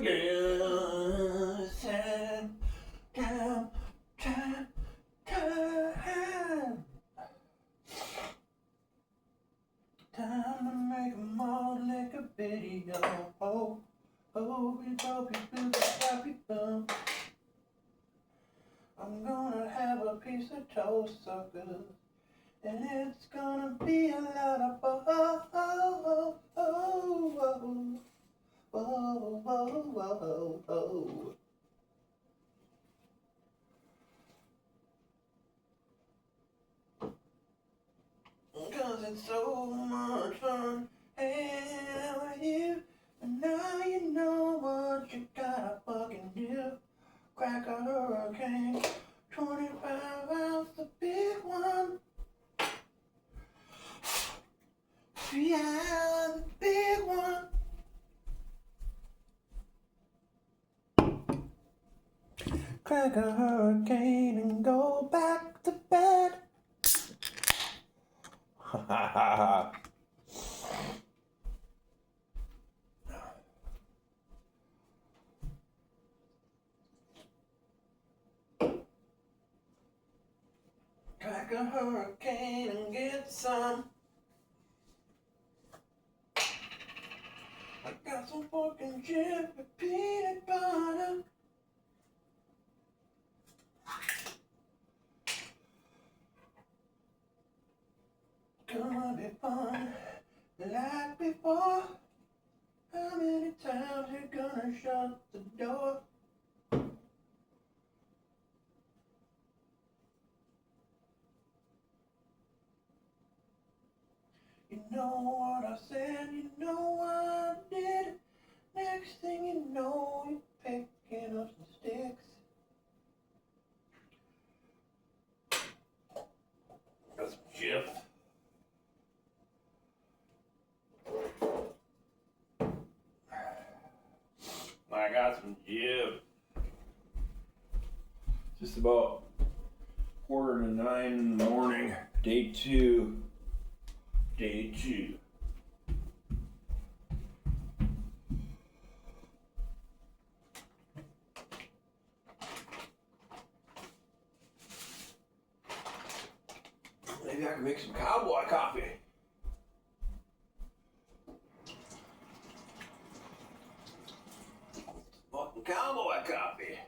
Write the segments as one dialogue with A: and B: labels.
A: yes, and time, time, time. Time to make a more like a video. Oh, oh, we hope you feel the happy thumb. I'm gonna have a piece of toast suckers, and it's gonna be a lot of fun. Oh, oh, oh, oh, oh, oh, oh, oh. Cause it's so much fun hanging with you. And now you know what you gotta fucking do. Crack a hurricane, 25 ounce, the big one. Yeah, the big one. Crack a hurricane and go back to bed. Ha ha ha. Crack a hurricane and get some. I got some fucking chip with peanut butter. Gonna be fun like before. How many times you gonna shut the door? You know what I said, you know what I did. Next thing you know, you're picking up some sticks. Got some Jif. I got some Jif. Just about 8:45 in the morning, day two. Maybe I can make some cowboy coffee. Fucking cowboy coffee.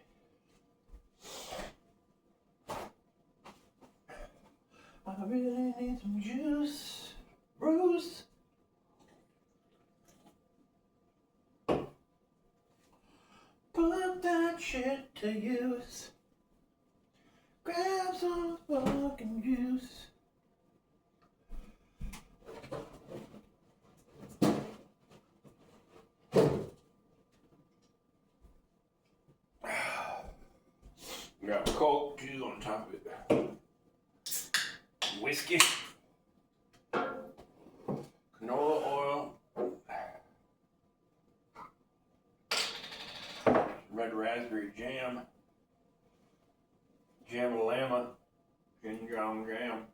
A: I really need some juice, Bruce. Put that shit to use. Grab some fucking juice. Got Coke too on top of it. Whiskey. Canola oil. Red raspberry jam. Jam-a-llama. Ginger almond jam.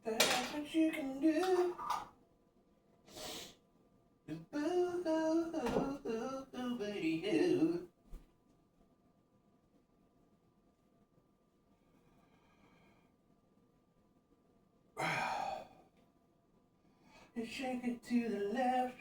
A: That's what you can do. Boo-hoo-hoo-hoo-hoo-bitty-hoo. And shake it to the left.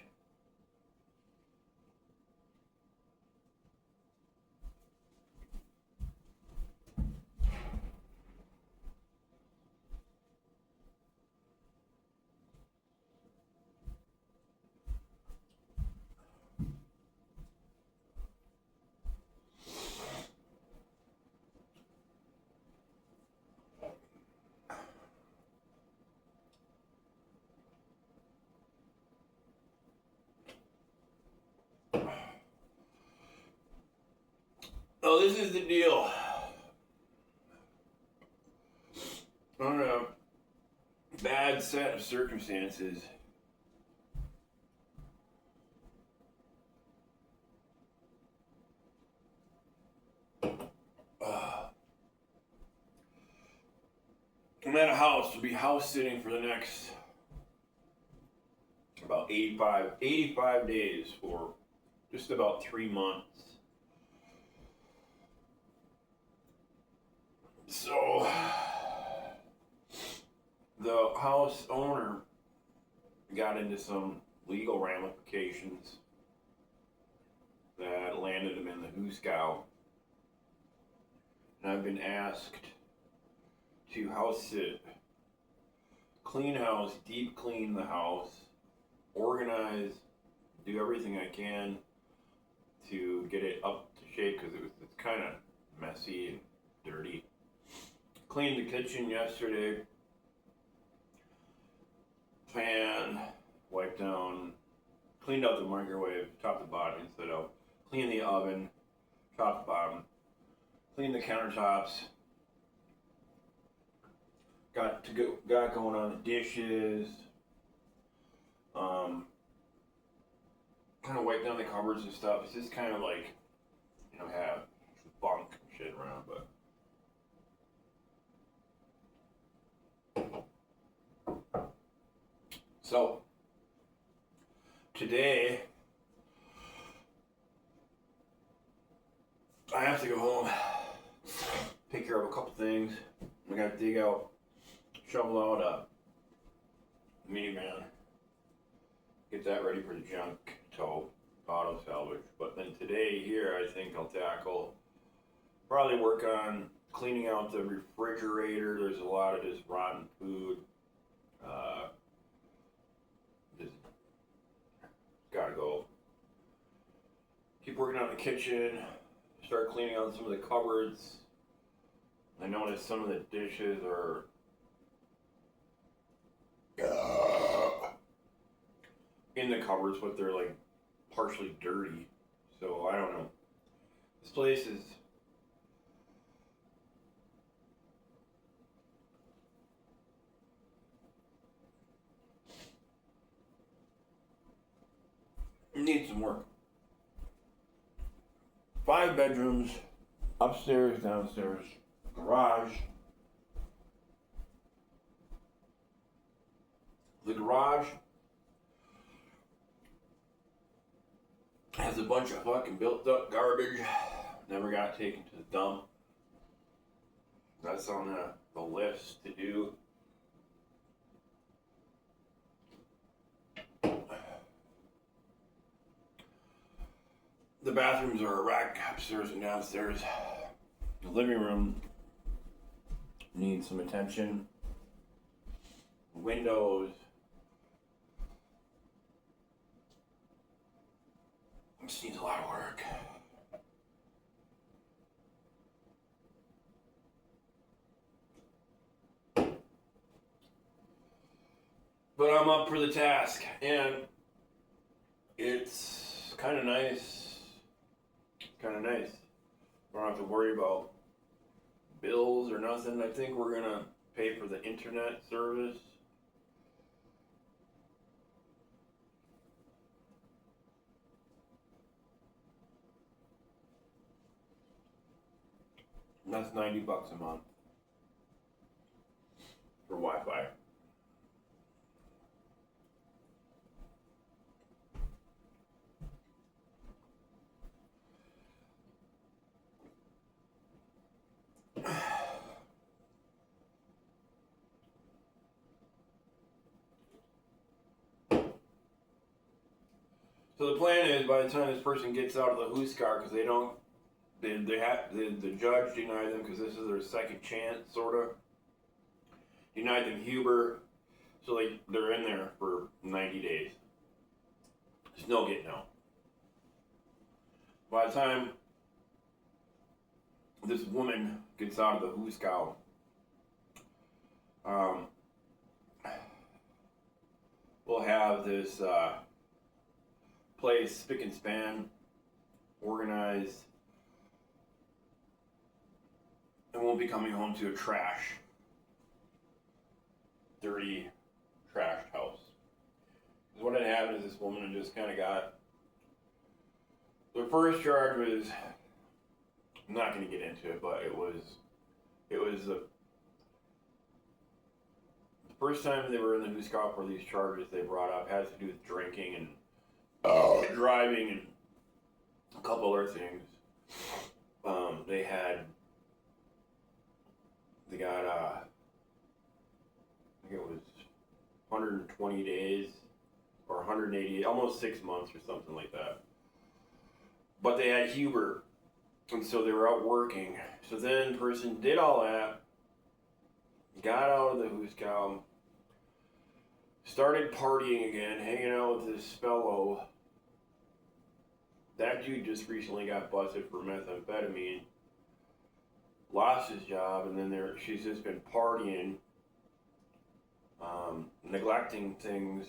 A: Oh, this is the deal. On a bad set of circumstances, I'm at a house. We'll be house sitting for the next about 85 days for just about 3 months. So the house owner got into some legal ramifications that landed him in the hoosegow. And I've been asked to house sit, clean house, deep clean the house, organize, do everything I can to get it up to shape because it's kind of messy and dirty. Cleaned the kitchen yesterday. Fan, wiped down, cleaned out the microwave, top to bottom, inside out. Cleaned the oven, top to bottom. Cleaned the countertops. Got going on the dishes. Kind of wiped down the cupboards and stuff. It's just kind of like, have bunk and shit around, but. So, today, I have to go home, take care of a couple things. I gotta dig out, shovel out a minivan, get that ready for the junk tow, auto salvage. But then today here, I think I'll probably work on cleaning out the refrigerator. There's a lot of just rotten food. Just gotta go. Keep working on the kitchen. Start cleaning out some of the cupboards. I noticed some of the dishes are in the cupboards, but they're like partially dirty. So I don't know. This place is needs some work. 5 bedrooms, upstairs, downstairs, garage. The garage has a bunch of fucking built up garbage. Never got taken to the dump. That's on the list to do. The bathrooms are a wreck upstairs and downstairs. The living room needs some attention. Windows. Just needs a lot of work. But I'm up for the task, and it's kind of nice. I don't have to worry about bills or nothing. I think we're gonna pay for the internet service. And that's $90 a month for Wi-Fi. So the plan is, by the time this person gets out of the hoosegow, because the judge denied them because this is their second chance, sort of. Denied them Huber, so they're in there for 90 days. There's no getting out. By the time this woman gets out of the hoosegow, we'll have this place spick and span, organized, and won't be coming home to a dirty, trashed house. Because what had happened is this woman had just kind of got, the first charge was, I'm not going to get into it, but it was first time they were in the news for these charges they brought up has to do with drinking and driving and a couple other things. They got I think it was 120 days or 180, almost 6 months or something like that. But they had Hubert, and so they were out working. So then person did all that, got out of the Hooskow, started partying again, hanging out with this fellow. That dude just recently got busted for methamphetamine, lost his job, and then she's just been partying, neglecting things,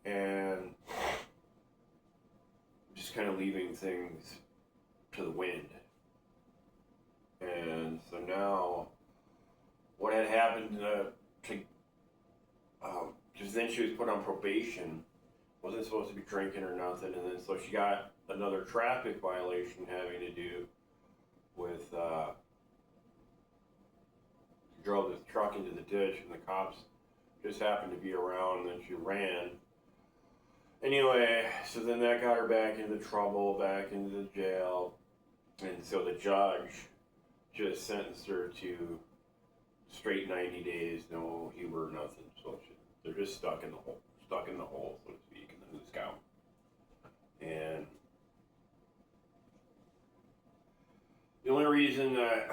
A: and just kind of leaving things to the wind. And so now, what had happened because then she was put on probation, wasn't supposed to be drinking or nothing, and then so she got another traffic violation having to do with drove this truck into the ditch, and the cops just happened to be around, and then she ran. Anyway, so then that got her back into trouble, back into the jail, and so the judge just sentenced her to straight 90 days, no humor, nothing. So they're just stuck in the hole, so to speak, in the Hooskow. And the only reason that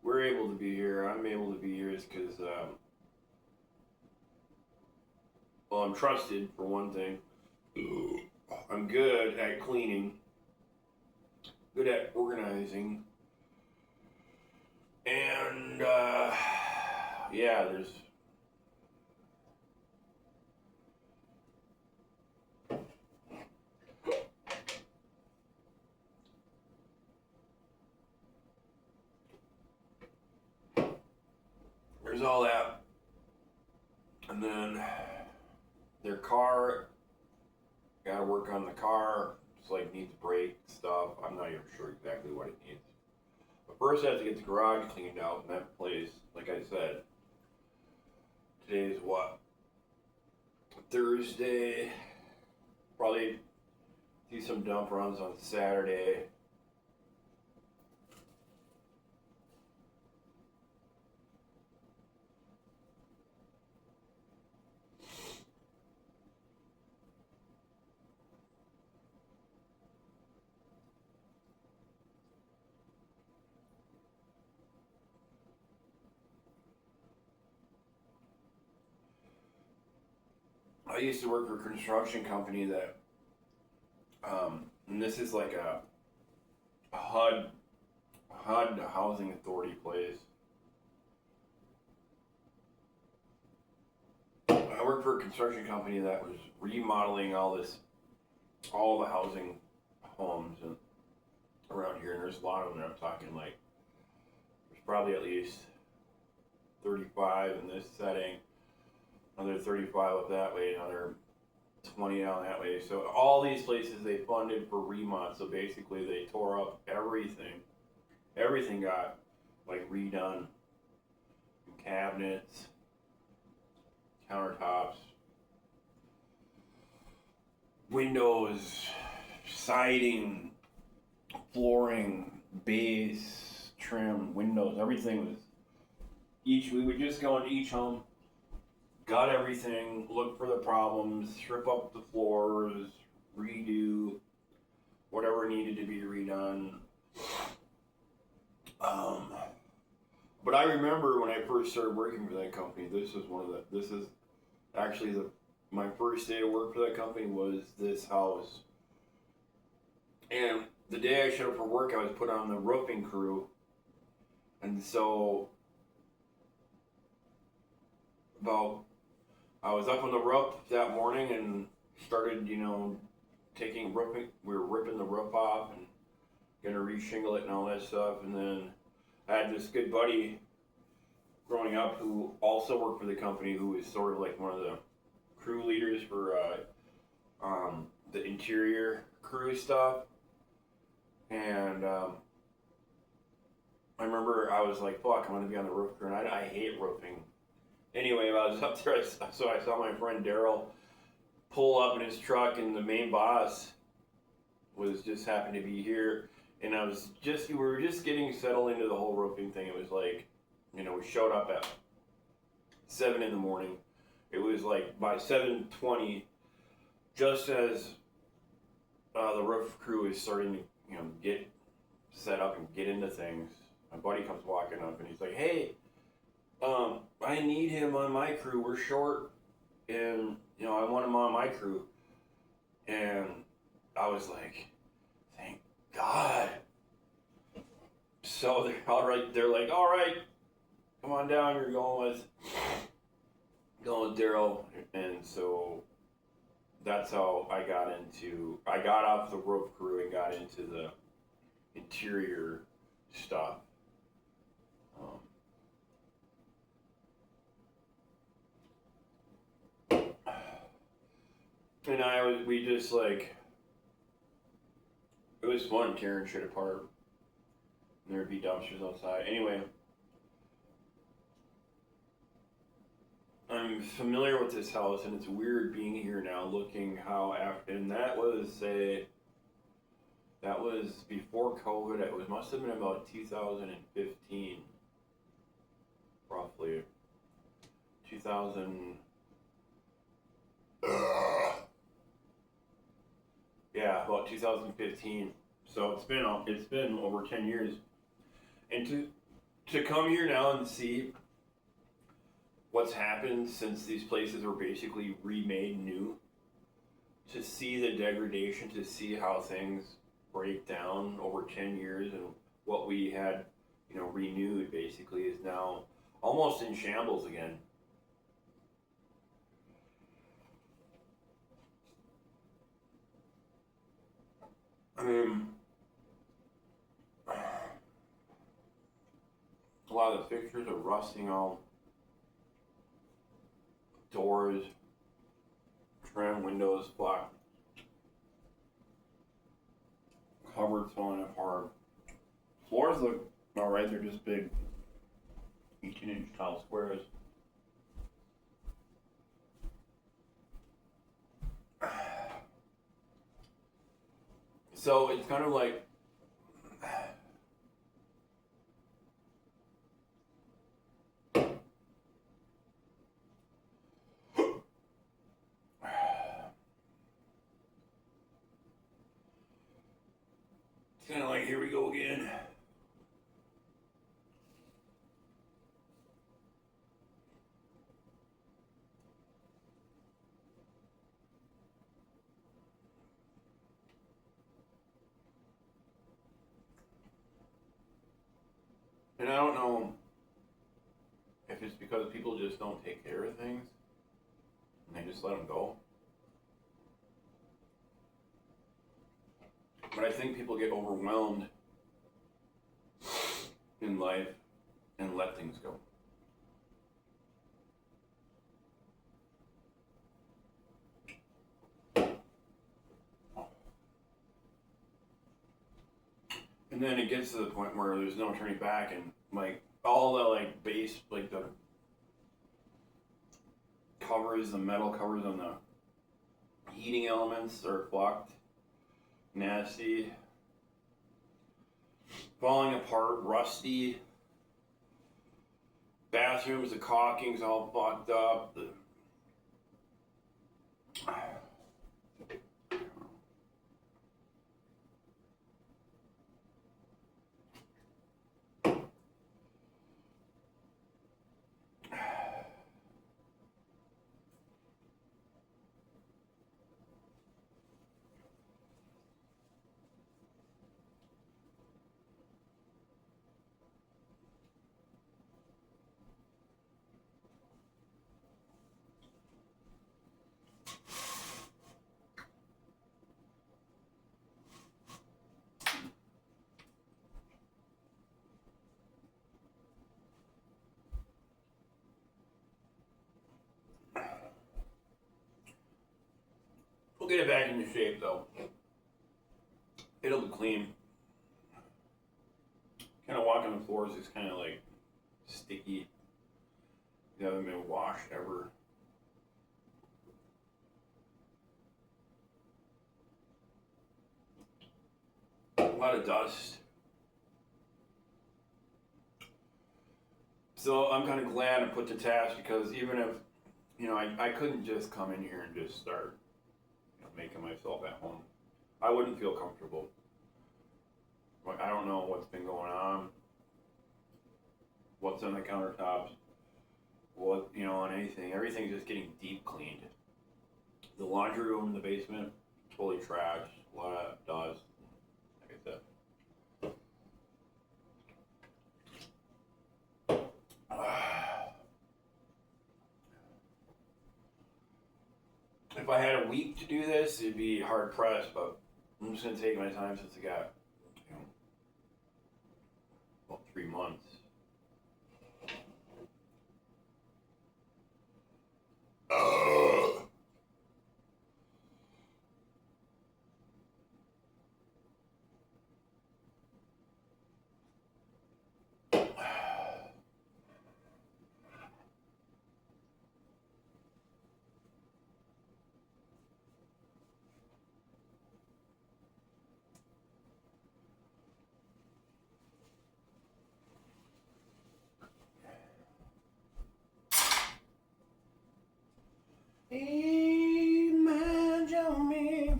A: we're able to be here, I'm able to be here, is because, well, I'm trusted, for one thing. I'm good at cleaning, good at organizing, and, yeah, there's all that. And then their car, gotta work on the car. It's like needs brake stuff. I'm not even sure exactly what it needs. But first I have to get the garage cleaned out, and that place, like I said, today's what? Thursday. Probably do some dump runs on Saturday. I used to work for a construction company that, and this is like a HUD housing authority place. I worked for a construction company that was remodeling all the housing homes around here, and there's a lot of them. I'm talking like, there's probably at least 35 in this setting, another 35 up that way, another 20 down that way. So all these places they funded for remodel. So basically they tore up everything. Everything got like redone. Cabinets, countertops, windows, siding, flooring, base, trim, windows, everything was we would just go into each home, got everything, look for the problems, strip up the floors, redo whatever needed to be redone. But I remember when I first started working for that company, this is actually my first day of work for that company was this house. And the day I showed up for work, I was put on the roofing crew. And so I was up on the roof that morning and started, we were ripping the roof off and gonna re-shingle it and all that stuff. And then I had this good buddy growing up who also worked for the company, who was sort of like one of the crew leaders for the interior crew stuff. And I remember I was like, fuck, I'm gonna be on the roof crew, and I hate roofing. Anyway, I was up there, so I saw my friend Daryl pull up in his truck, and the main boss was just happened to be here, and we were just getting settled into the whole roofing thing. It was like, we showed up at 7 in the morning. It was like by 7:20, just as the roof crew is starting to, get set up and get into things. My buddy comes walking up and he's like, "Hey, I need him on my crew. We're short, and I want him on my crew." And I was like, "Thank God." So they're all right. They're like, "All right, come on down. You're going with Daryl." And so that's how I got off the roof crew and got into the interior stuff. And we just like, it was fun tearing shit apart. And there'd be dumpsters outside. Anyway, I'm familiar with this house, and it's weird being here now, looking how after, and that was before COVID. It must have been about 2015, roughly. 2000. Yeah, about 2015. So it's been over 10 years, and to come here now and see what's happened since these places were basically remade new, to see the degradation, to see how things break down over 10 years, and what we had, renewed basically is now almost in shambles again. I mean, a lot of the fixtures are rusting out. Doors, trim, windows, blocked. Cupboards falling apart. Floors look alright, they're just big 18-inch tile squares. So it's kind of like, here we go again. And I don't know if it's because people just don't take care of things and they just let them go. But I think people get overwhelmed in life and let things go. And then it gets to the point where there's no turning back, and like all the base, like the covers, the metal covers on the heating elements are blocked, nasty, falling apart, rusty. Bathrooms, the caulking's all fucked up. We'll get it back into shape though. It'll be clean. kind of walking the floors is kind of like sticky. They haven't been washed ever. A lot of dust. So I'm kind of glad I put the task, because even if, I couldn't just come in here and just start making myself at home. I wouldn't feel comfortable. Like, I don't know what's been going on, what's on the countertops, what, on anything. Everything's just getting deep cleaned. The laundry room in the basement, totally trashed, a lot of dust, like I said. If I had a week to do this, it'd be hard pressed, but I'm just gonna take my time since I got, about 3 months. Imagine me.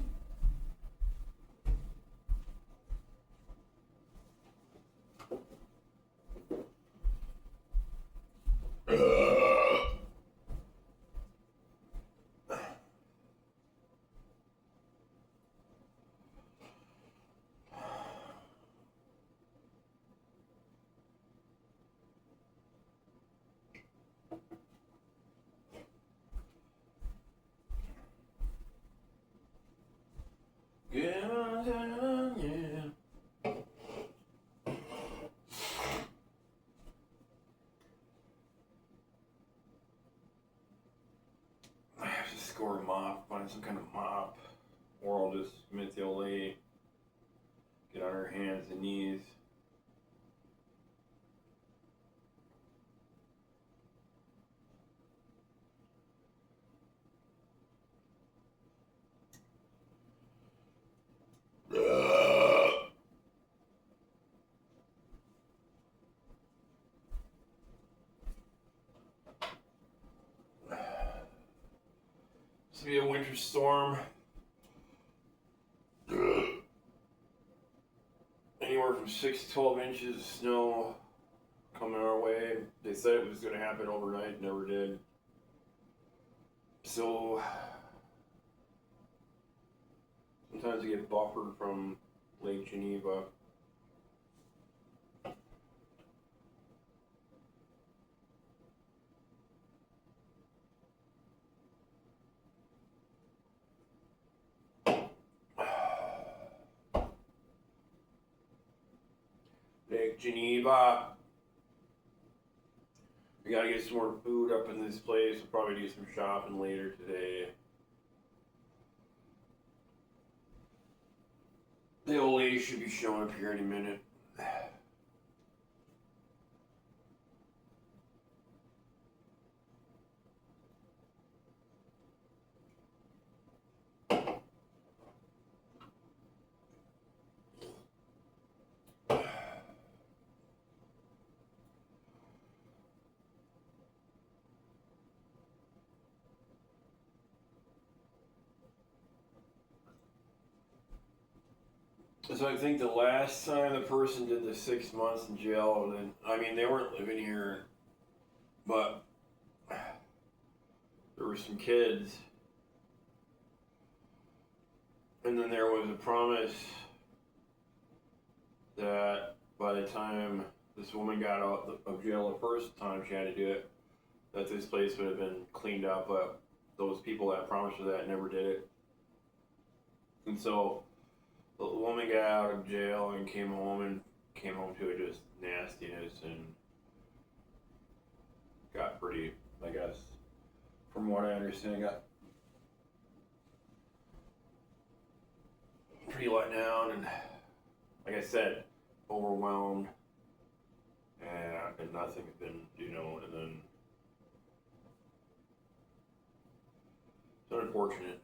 A: I have to score a mop, find some kind of mop, or I'll just commit the lay, get on her hands and knees. This will be a winter storm. Anywhere from 6 to 12 inches of snow coming our way. They said it was going to happen overnight, never did. So sometimes you get buffered from Lake Geneva. Lake Geneva. We gotta get some more food up in this place. We'll probably do some shopping later today. The old lady should be showing up here any minute. So I think the last time the person did the 6 months in jail, then they weren't living here, but there were some kids, and then there was a promise that by the time this woman got out of jail the first time she had to do it, that this place would have been cleaned up, but those people that promised her that never did it. And so the woman got out of jail and came home to it just nastiness, and got pretty, I guess, from what I understand, got pretty let down, and like I said, overwhelmed. and nothing's been, and then it's unfortunate.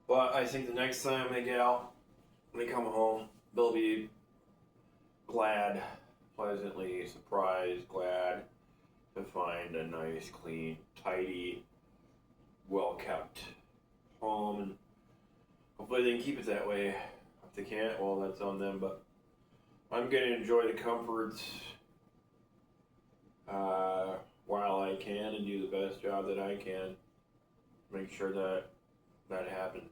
A: But I think the next time they get out, when they come home, they'll be glad, pleasantly surprised, glad to find a nice, clean, tidy, well-kept home, and hopefully they can keep it that way. If they can't, well, that's on them, but I'm going to enjoy the comforts while I can and do the best job that I can. Make sure that happens.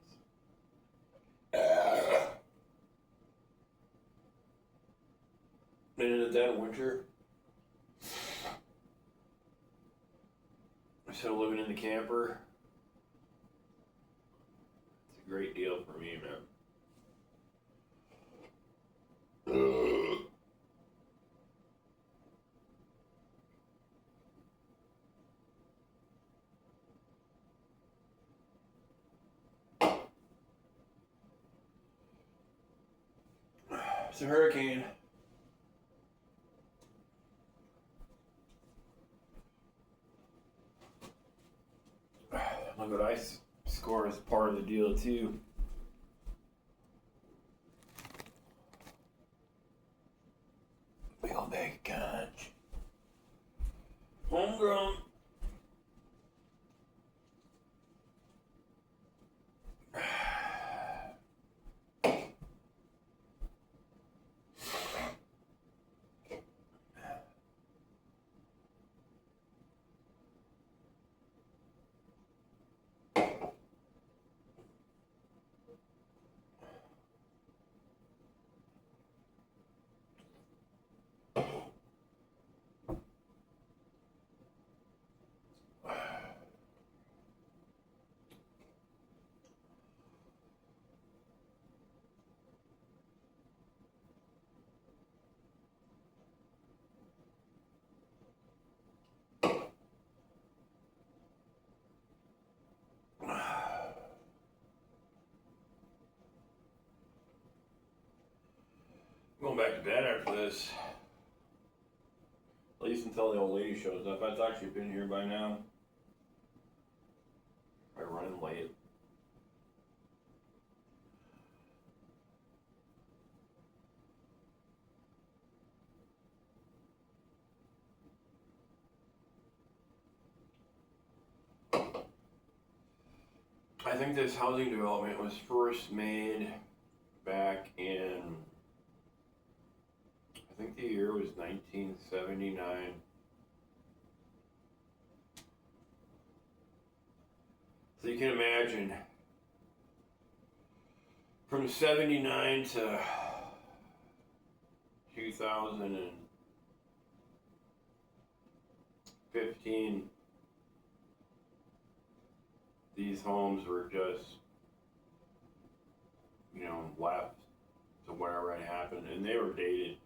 A: And at that winter, instead of living in the camper, it's a great deal for me, man. It's a hurricane. Look what I score as part of the deal too. Big old bag of conch. Homegrown. Going back to bed after this. At least until the old lady shows up. I thought she'd been here by now. I'm running late. I think this housing development was first made back in, I think the year was 1979. So you can imagine, from 79 to 2015, these homes were just, left to wherever it happened, and they were dated.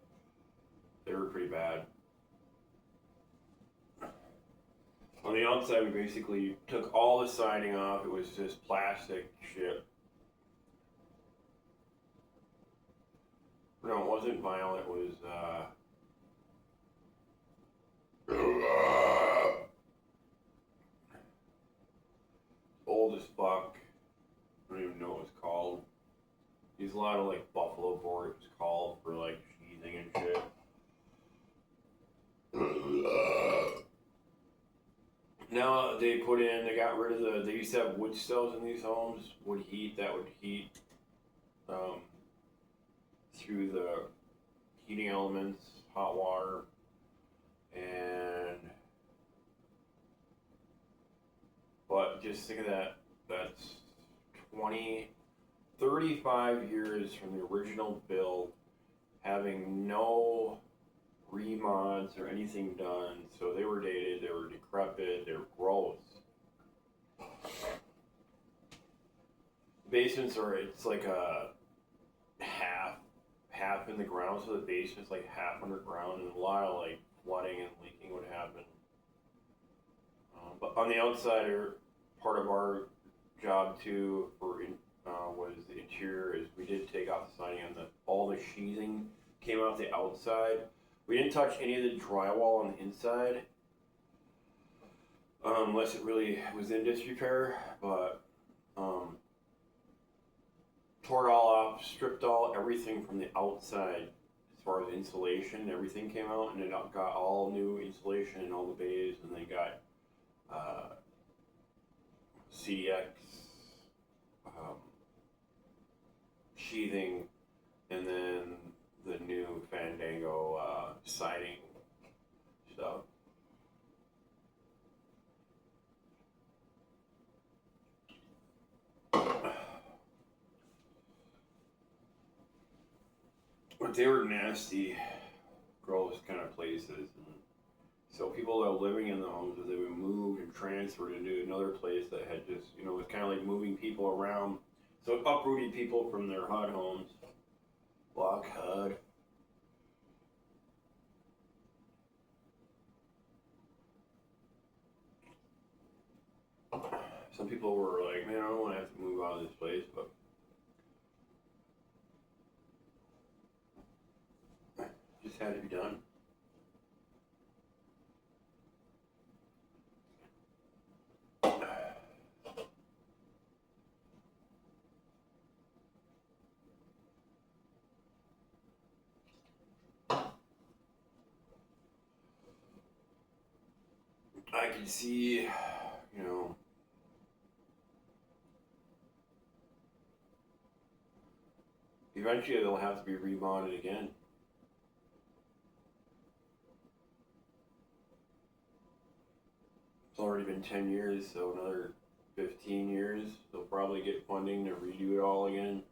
A: They were pretty bad. On the outside, we basically took all the siding off. It was just plastic shit. No, it wasn't vinyl. It was, old as fuck. I don't even know what it's called. Use a lot of like buffalo board, it was called, for like sheathing and shit. Now they got rid of they used to have wood stoves in these homes, would heat through the heating elements, hot water, but just think of that, that's 35 years from the original build, having no remods or anything done, so they were dated, they were decrepit, they were gross. Basements it's like a half half in the ground, so the basement's like half underground, and a lot of like flooding and leaking would happen. But on the outside, part of our job too was the interior. Is we did take off the siding, and all the sheathing came off the outside. We didn't touch any of the drywall on the inside, unless it really was in disrepair. But tore it all off, stripped everything from the outside as far as insulation. Everything came out, and it got all new insulation in all the bays, and they got CDX sheathing, and then the new Fandango siding stuff. But they were nasty, gross kind of places. And so people that were living in the homes, they were moved and transferred into another place that had just, it was kind of like moving people around. So it uprooted people from their HUD homes. Block HUD. Some people were like, man, I don't want to have to move out of this place, but it just had to be done. I could see, eventually they'll have to be remodeled again. It's already been 10 years, so another 15 years, they'll probably get funding to redo it all again.